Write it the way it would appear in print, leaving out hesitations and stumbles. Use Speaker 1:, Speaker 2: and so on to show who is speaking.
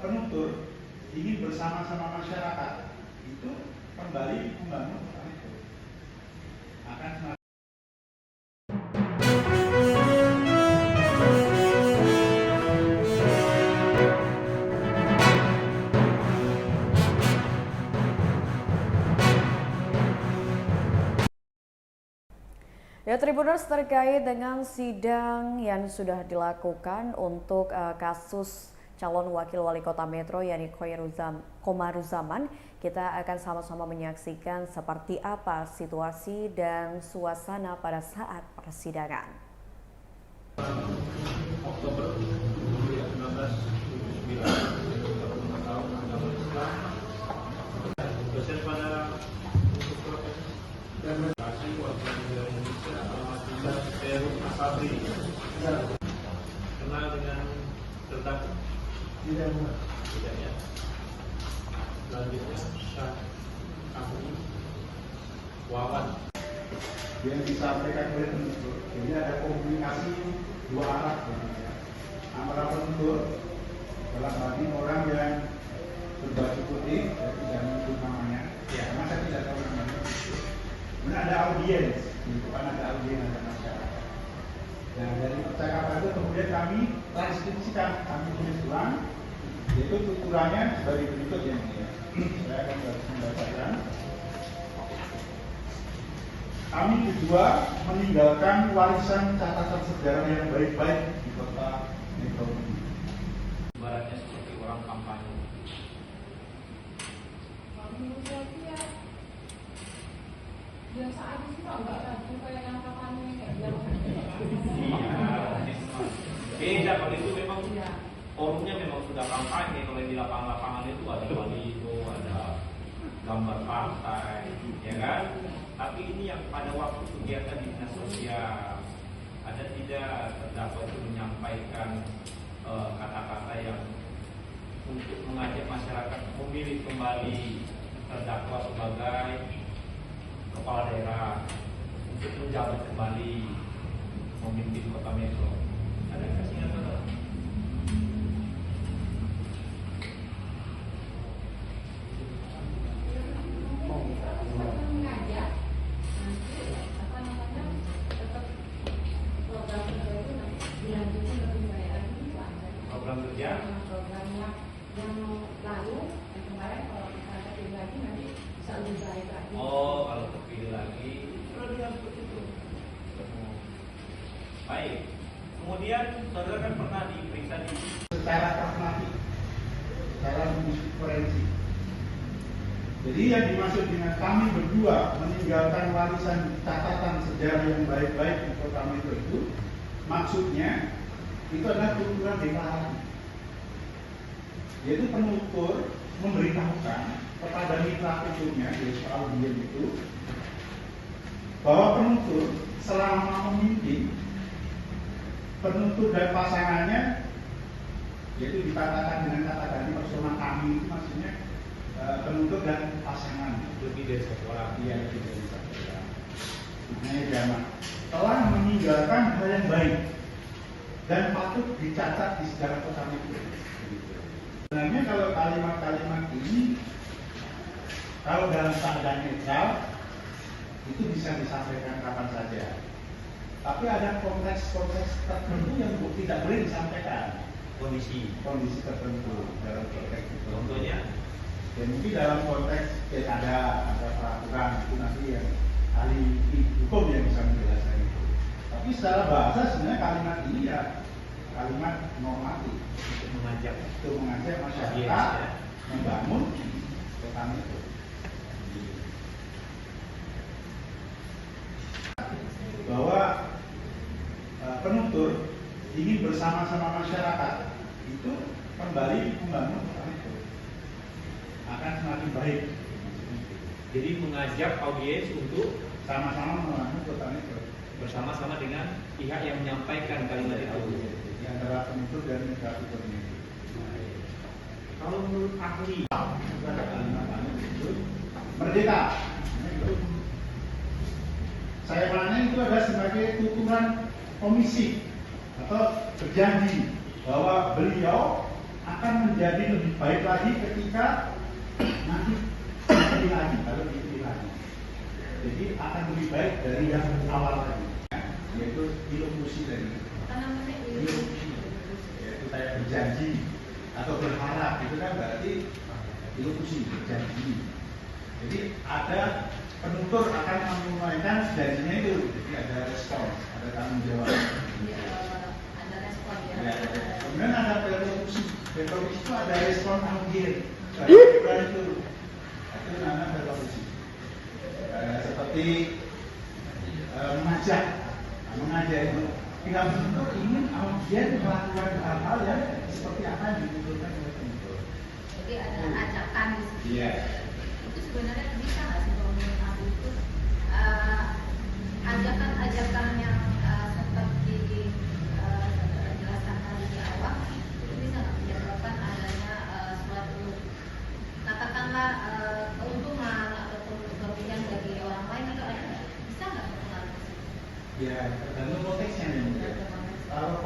Speaker 1: penuntut ingin bersama-sama masyarakat itu kembali membangun kota itu akan semakin.
Speaker 2: Ya, Tribuners, terkait dengan sidang yang sudah dilakukan untuk kasus calon wakil wali kota Metro yakni Komaruzaman, kita akan sama-sama menyaksikan seperti apa situasi dan suasana pada saat persidangan.
Speaker 3: Oktober 2019 tahun agama Islam dosen pada dan masih warga negara Indonesia Alhamdulillah Peru Asabri kenal dengan terdakwa tidak ya. Selanjutnya Syah Ahli Wawan
Speaker 1: Yang disampaikan oleh penuntut, ini ada komunikasi dua arah antara penuntut dalam arti orang yang berbaju putih, saya tidak menyebut namanya, karena saya tidak tahu namanya. Kemudian ada audiens, bukan ada audiens ada masyarakat. Nah, dari percakapan itu kemudian kami transkripsikan, kami tulis ulang, yaitu tuturannya sebagai berikut yang ini. Saya akan membacakan. Kami berdua meninggalkan warisan catatan sejarah yang baik-baik di kota Metro ini.
Speaker 3: Ibaratnya seperti orang kampanye.
Speaker 4: Biasa aja sih Pak, nggak ragu kayak yang kampanye kayak bilang.
Speaker 3: Beda kalau itu memang forumnya memang sudah kampanye. Kalau di lapangan-lapangan itu ada baliho, ada gambar partai, ya kan? Tapi ini yang pada waktu kegiatan di dinas sosial ada tidak terdakwa itu menyampaikan kata-kata yang untuk mengajak masyarakat memilih kembali terdakwa sebagai kepala daerah untuk menjabat kembali memimpin kota Metro. Ada kasih atau program kerja
Speaker 4: program yang lalu yang kemarin kalau kita terpilih lagi nanti bisa lebih baik lagi.
Speaker 3: oh kalau terpilih lagi program begitu. Baik, kemudian saudara kan pernah diperiksa di
Speaker 1: Secara pragmatik, secara forensik. Jadi yang dimaksud dengan kami berdua meninggalkan warisan catatan sejarah yang baik-baik di kota Metro itu, maksudnya itu adalah tuturan deklarasi. Yaitu penutur memberitahukan kepada mitra hukumnya, yaitu audien itu, bahwa penutur selama memimpin penuntut dan pasangannya, yaitu dikatakan dengan kata ganti personal kami itu maksudnya penuntut dan pasangan
Speaker 3: lebih dari satu orang.
Speaker 1: dia lebih dari satu orang. Maknanya jamaah telah meninggalkan hal yang baik dan patut dicatat di sejarah kota Metro. Sebenarnya kalau kalimat-kalimat ini kalau dalam keadaan netral itu bisa disampaikan kapan saja. Tapi ada konteks-konteks tertentu yang tidak boleh disampaikan.
Speaker 3: Kondisi
Speaker 1: Tertentu dalam konteks itu.
Speaker 3: contohnya
Speaker 1: Dan mungkin dalam konteks ada peraturan itu nanti yang ahli hukum yang bisa menjelaskan itu. Tapi secara bahasa sebenarnya kalimat ini ya kalimat normatif untuk mengajak masyarakat membangun kota itu. Bahwa penuntut ingin bersama-sama masyarakat itu kembali membangun kota itu akan semakin baik.
Speaker 3: jadi mengajak audiens untuk
Speaker 1: Sama-sama membangun kota itu
Speaker 3: bersama-sama dengan pihak yang menyampaikan kalimat itu.
Speaker 1: di antara penuntut dan mitra hukum ini.
Speaker 3: Kalau menurut ahli
Speaker 1: Itu ada kalimat itu merdeka. Saya maknanya itu ada sebagai tuturan komisi atau berjanji bahwa beliau akan menjadi lebih baik lagi ketika nanti dipilih lagi, kalau dipilih lagi. Jadi akan lebih baik dari yang awal tadi, yaitu ilusi tadi.
Speaker 4: Apa namanya
Speaker 1: Ilusi, yaitu kayak berjanji atau berharap, itu kan berarti ilusi, berjanji. Jadi ada penutur akan menunaikan janjinya itu, jadi ada respon, ada tanggung jawab.
Speaker 4: ada respon ya.
Speaker 1: Ya, kemudian ada retribusi. Retribusi itu ada respon anggir. Itu namanya retribusi. Seperti mengajak itu tidak bentuk ingin audiens melakukan hal-hal yang seperti apa yang dibutuhkan oleh penutur.
Speaker 4: Jadi ada ajakan di situ.
Speaker 1: Iya.
Speaker 4: Itu sebenarnya bisa nggak sih kalau menurut aku itu ajakan-ajakan yang seperti dijelaskan tadi di awal itu bisa nggak menyebabkan adanya suatu katakanlah keuntungan ataupun kerugian bagi orang lain itu ada bisa nggak berpengaruh?
Speaker 1: Ya, tergantung konteksnya nih. Kalau